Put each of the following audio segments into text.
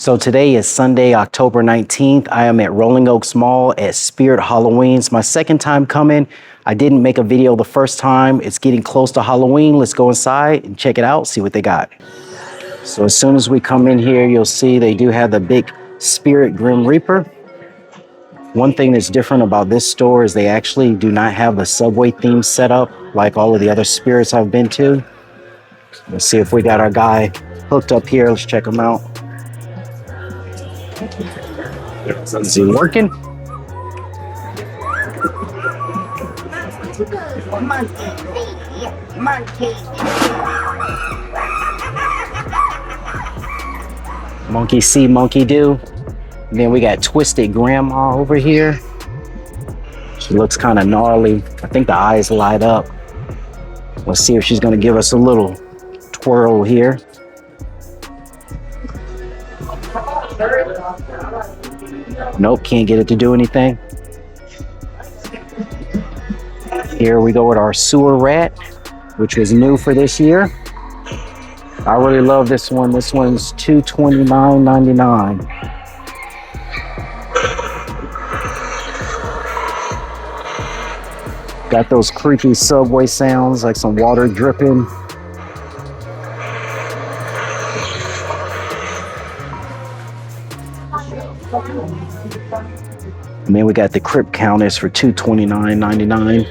So today is Sunday, October 19th. I am at Rolling Oaks Mall at Spirit Halloween. It's my second time coming. I didn't make a video the first time. It's getting close to Halloween. Let's go inside and check it out, see what they got. So as soon as we come in here, you'll see they do have the big Spirit Grim Reaper. One thing that's different about this store is they actually do not have the subway theme set up like all of the other spirits I've been to. Let's see if we got our guy hooked up here. Let's check him out. Is he working? Monkey see, monkey do. And then we got Twisted Grandma over here. She looks kind of gnarly. I think the eyes light up. Let's see if she's going to give us a little twirl here. Nope, can't get it to do anything. Here we go with our sewer rat, which is new for this year. I really love this one. This one's $229.99. Got those creepy subway sounds, like some water dripping. And then we got the Crypt Countess for $229.99.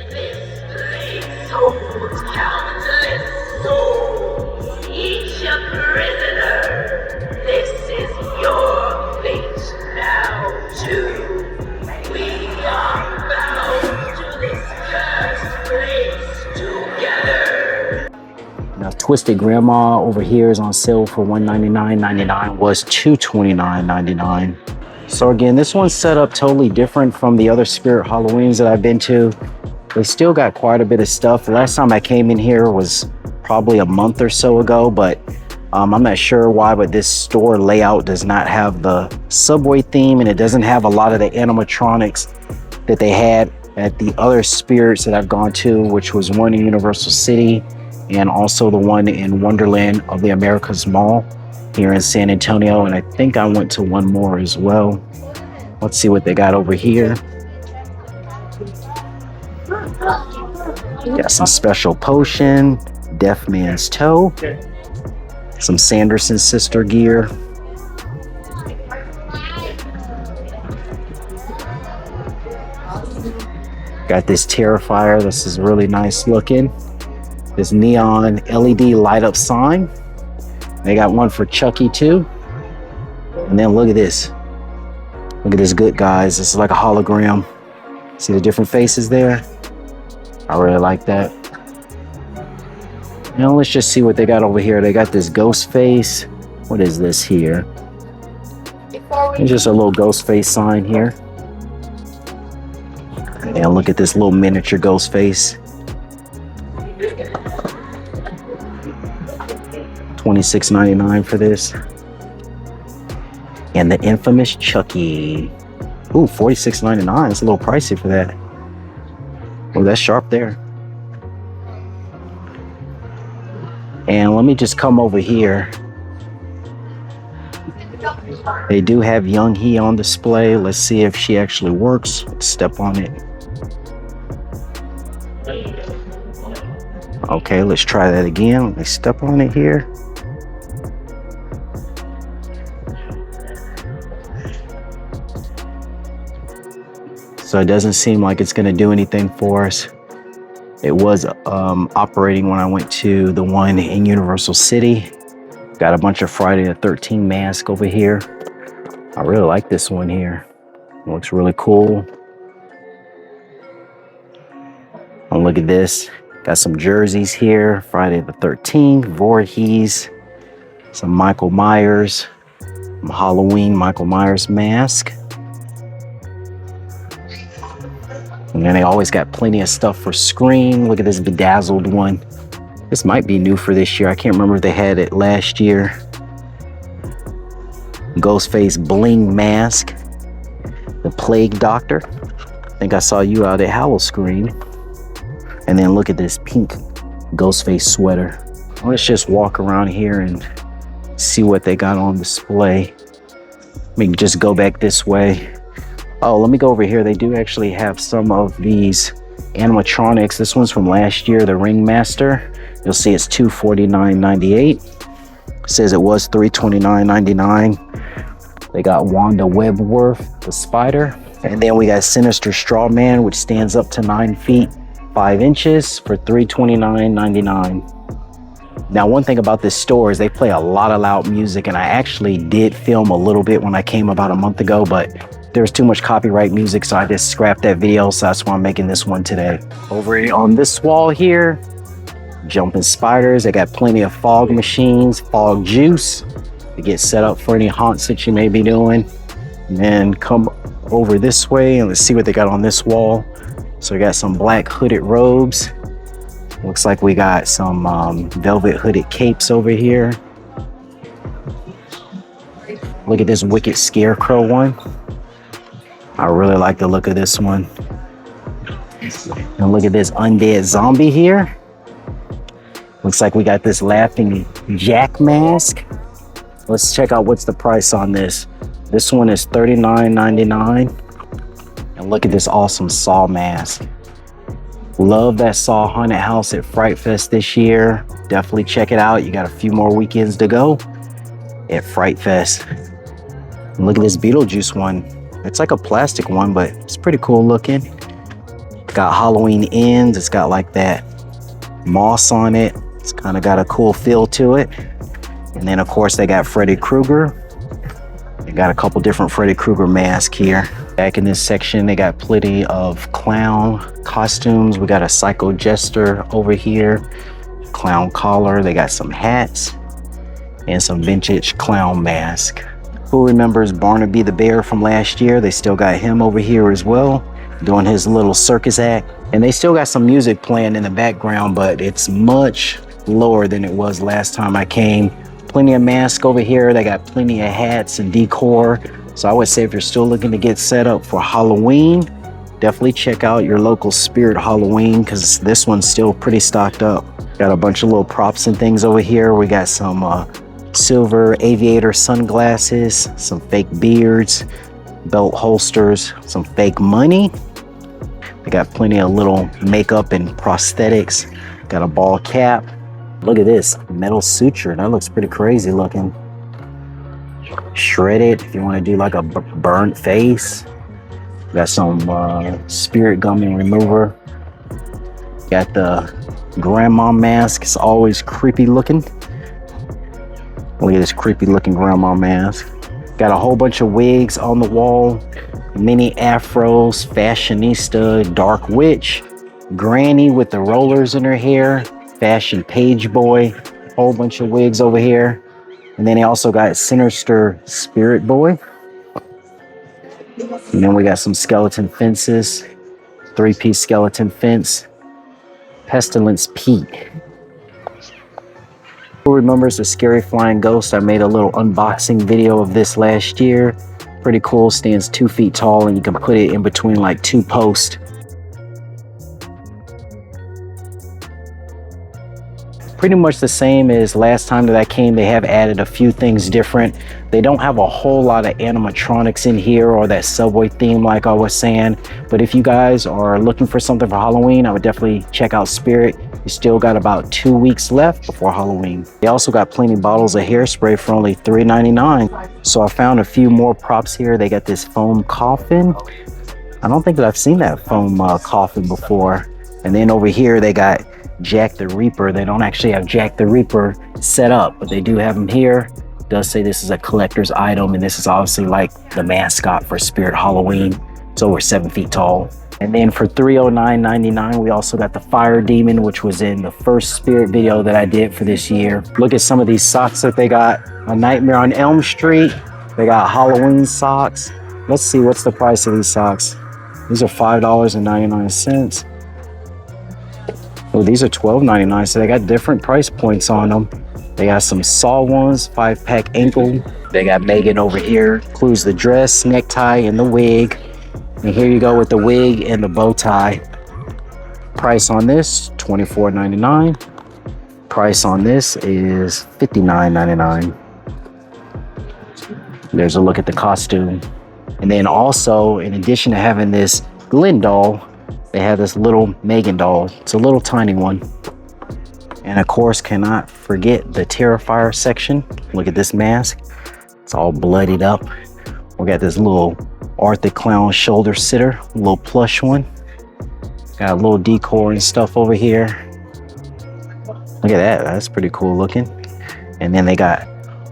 Now, Twisted Grandma over here is on sale for $199.99. Was $229.99. So again, this one's set up totally different from the other Spirit Halloweens that I've been to. They still got quite a bit of stuff. The last time I came in here was probably a month or so ago, but I'm not sure why, but this store layout does not have the subway theme, and it doesn't have a lot of the animatronics that they had at the other spirits that I've gone to, which was one in Universal City and also the one in Wonderland of the Americas Mall here in San Antonio. And I think I went to one more as well. Let's see what they got over here. Got some Special Potion, Deaf Man's Toe, some Sanderson sister gear. Got this Terrifier. This is really nice looking. This neon LED light up sign. They got one for Chucky too. And then look at this. Look at this good, guys. This is like a hologram. See the different faces there? I really like that. Now let's just see what they got over here. They got this ghost face. What is this here? It's just a little ghost face sign here. And look at this little miniature ghost face. $26.99 for this. And the infamous Chucky. Ooh, $46.99. It's a little pricey for that. Oh, that's sharp there. And let me just come over here. They do have Young He on display. Let's see if she actually works. Let's step on it. Okay, let's try that again. Let me step on it here. So it doesn't seem like it's going to do anything for us. It was operating when I went to the one in Universal City. Got a bunch of Friday the 13th masks over here. I really like this one here. It looks really cool. Oh, look at this. Got some jerseys here. Friday the 13th, Voorhees, some Michael Myers, some Halloween Michael Myers mask. And then they always got plenty of stuff for Scream. Look at this bedazzled one. This might be new for this year. I can't remember if they had it last year. Ghostface bling mask. The Plague Doctor. I think I saw you out at Howl-O-Scream. And then look at this pink Ghostface sweater. Let's just walk around here and see what they got on display. Let me just go back this way. Oh, let me go over here. They do actually have some of these animatronics. This one's from last year, the Ringmaster. You'll see it's $249.98. Says it was $329.99. They got Wanda Webworth, the spider. And then we got Sinister Strawman, which stands up to 9 feet 5 inches for $329.99. Now, one thing about this store is they play a lot of loud music, and I actually did film a little bit when I came about a month ago, but there's too much copyright music, so I just scrapped that video, so that's why I'm making this one today. Over on this wall here, jumping spiders. They got plenty of fog machines, fog juice to get set up for any haunts that you may be doing. And then come over this way and let's see what they got on this wall. So we got some black hooded robes. Looks like we got some velvet hooded capes over here. Look at this wicked scarecrow one. I really like the look of this one. And look at this undead zombie here. Looks like we got this laughing Jack mask. Let's check out what's the price on this. This one is $39.99. And look at this awesome Saw mask. Love that Saw haunted house at Fright Fest this year. Definitely check it out. You got a few more weekends to go at Fright Fest. And look at this Beetlejuice one. It's like a plastic one, but it's pretty cool looking. Got Halloween ends. It's got like that moss on it. It's kind of got a cool feel to it. And then of course they got Freddy Krueger. They got a couple different Freddy Krueger masks here. Back in this section, they got plenty of clown costumes. We got a Psycho Jester over here, clown collar. They got some hats and some vintage clown mask. Who remembers Barnaby the Bear from last year? They still got him over here as well, doing his little circus act. And they still got some music playing in the background, but it's much lower than it was last time I came. Plenty of masks over here. They got plenty of hats and decor. So I would say if you're still looking to get set up for Halloween, definitely check out your local Spirit Halloween, because this one's still pretty stocked up. Got a bunch of little props and things over here. We got some silver aviator sunglasses, some fake beards, belt holsters, some fake money. They got plenty of little makeup and prosthetics. Got a ball cap. Look at this metal suture. That looks pretty crazy looking. Shredded if you want to do like a burnt face. Got some spirit gummy remover. Got the grandma mask. It's always creepy looking. Look at this creepy looking grandma mask. Got a whole bunch of wigs on the wall. Mini afros, fashionista, dark witch, granny with the rollers in her hair, fashion page boy, whole bunch of wigs over here. And then they also got Sinister Spirit Boy. And then we got some skeleton fences, 3-piece skeleton fence, Pestilence Pete. Who remembers the scary flying ghost? I made a little unboxing video of this last year. Pretty cool, stands 2 feet tall and you can put it in between like 2 posts. Pretty much the same as last time that I came. They have added a few things different. They don't have a whole lot of animatronics in here or that subway theme like I was saying. But if you guys are looking for something for Halloween, I would definitely check out Spirit. You still got about 2 weeks left before Halloween. They also got plenty of bottles of hairspray for only $3.99. So I found a few more props here. They got this foam coffin. I don't think that I've seen that foam coffin before. And then over here they got Jack the Reaper. They don't actually have Jack the Reaper set up, but they do have him here. It does say this is a collector's item, and this is obviously like the mascot for Spirit Halloween. It's over 7 feet tall. And then for $309.99, we also got the Fire Demon, which was in the first Spirit video that I did for this year. Look at some of these socks that they got. A Nightmare on Elm Street. They got Halloween socks. Let's see, what's the price of these socks? These are $5.99. Oh, these are $12.99, so they got different price points on them. They got some Saw ones, 5-pack ankle. They got Megan over here. Includes the dress, necktie, and the wig. And here you go with the wig and the bow tie. Price on this, $24.99. Price on this is $59.99. There's a look at the costume. And then also, in addition to having this Glenn doll, they have this little Megan doll. It's a little tiny one. And of course, cannot forget the Terrifier section. Look at this mask. It's all bloodied up. We got this little Art the Clown shoulder sitter, a little plush one. Got a little decor and stuff over here. Look at that, that's pretty cool looking. And then they got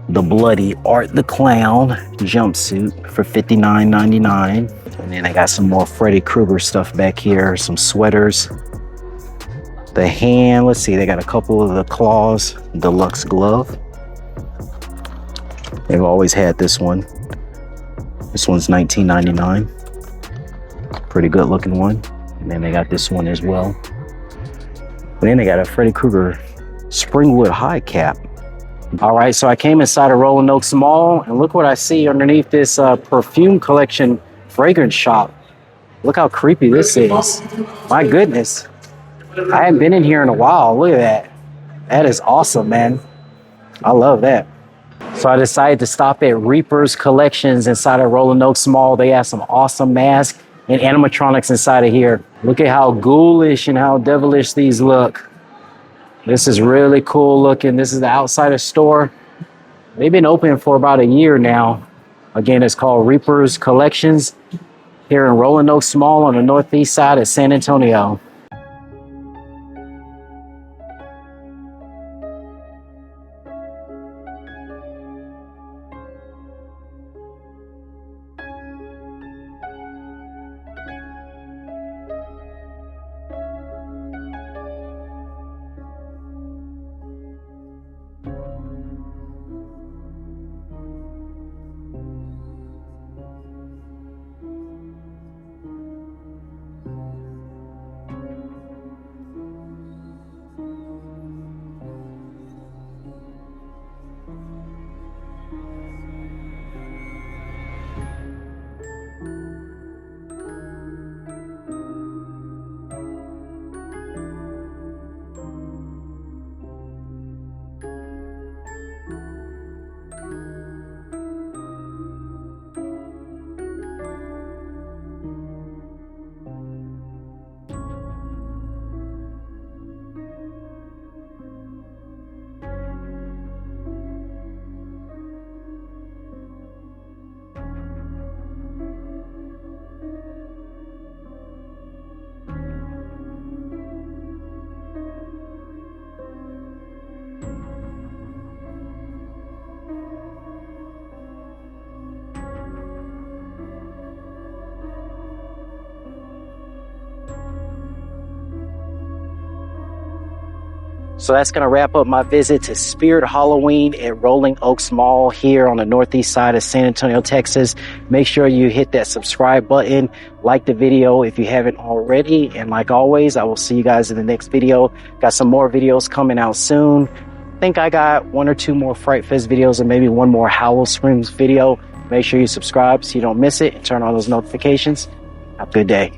the bloody Art the Clown jumpsuit for $59.99. And then they got some more Freddy Krueger stuff back here, some sweaters. The hand, let's see, they got a couple of the Claws deluxe glove. They've always had this one. This one's $19.99. Pretty good looking one. And then they got this one as well. And then they got a Freddy Krueger Springwood high cap. All right, so I came inside of Rolling Oaks Mall, and look what I see underneath this perfume collection fragrance shop. Look how creepy this is. My goodness. I haven't been in here in a while. Look at that. That is awesome, man. I love that. So I decided to stop at Reaper's Collections inside of Rolling Oaks Mall. They have some awesome masks and animatronics inside of here. Look at how ghoulish and how devilish these look. This is really cool looking. This is the outside of store. They've been open for about a year now. Again, it's called Reaper's Collections here in Rolling Oaks Mall on the northeast side of San Antonio. So that's going to wrap up my visit to Spirit Halloween at Rolling Oaks Mall here on the northeast side of San Antonio, Texas. Make sure you hit that subscribe button, like the video if you haven't already. And like always, I will see you guys in the next video. Got some more videos coming out soon. I think I got 1 or 2 more Fright Fest videos and maybe 1 more Howl Screams video. Make sure you subscribe so you don't miss it and turn on those notifications. Have a good day.